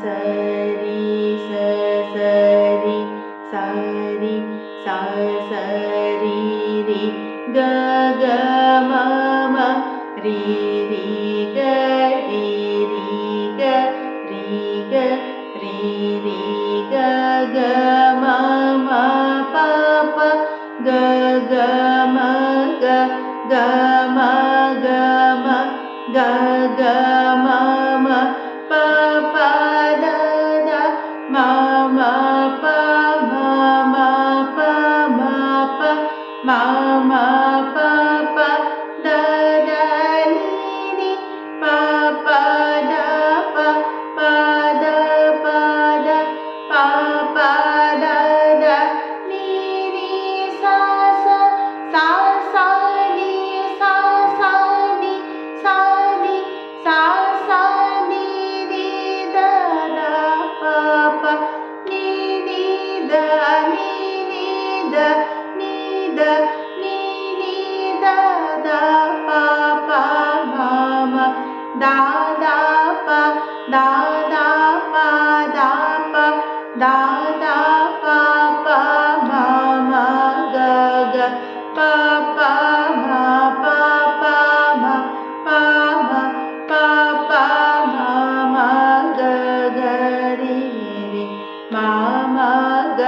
சரி சரி சரி சரி ரி க க ம ம ரி ரி க ரி ரி க ரி க ரி ரி க க ம ம ப ப க க ம க க ம க ம க க ம ம ப ப த த ம ம ப ம ம ப ம ப ம ம ப ப த த நீ நீ ப ப த ப ப த ப த ப ப த த நீ நீ சா சா சா சா நீ சா சா நீ சா நீ சா சா நீ நீ த த ப ப நீ நீ த நீ நீ த நீ த நீ நீ த த ப ப ம ம த த ப த த ப த ப த த ப ப ம ம க க ப ப ம ப ப ம ப ம ப ப ம ம க க ரி ரி ம ம க